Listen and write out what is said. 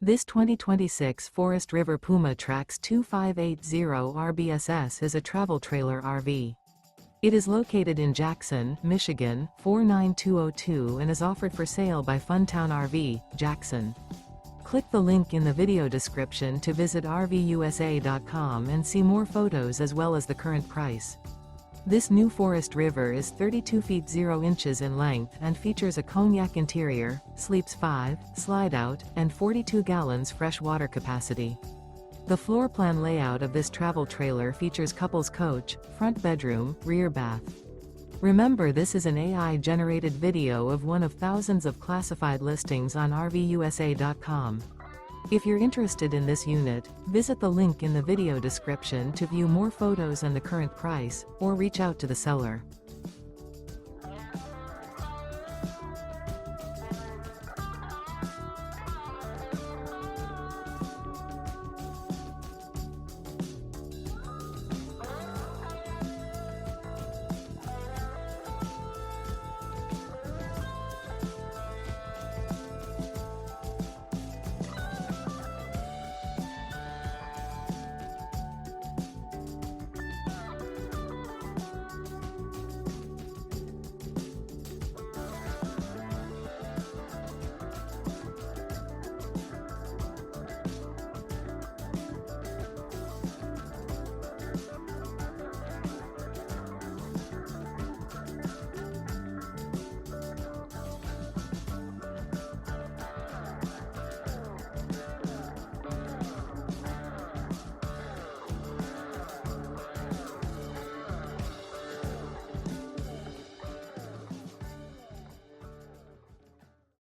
This 2026 Forest River Puma Tracks 2580 RBSS is a travel trailer RV. It is located in Jackson, Michigan, 49202 and is offered for sale by Funtown RV, Jackson. Click the link in the video description to visit RVUSA.com and see more photos as well as the current price. This new Forest River is 32 feet 0 inches in length and features a COGNAC interior, sleeps 5, slide-out, and 42 gallons fresh water capacity. The floor plan layout of this travel trailer features couples coach, front bedroom, rear bath. Remember, this is an AI-generated video of one of thousands of classified listings on RVUSA.com. If you're interested in this unit, visit the link in the video description to view more photos and the current price, or reach out to the seller.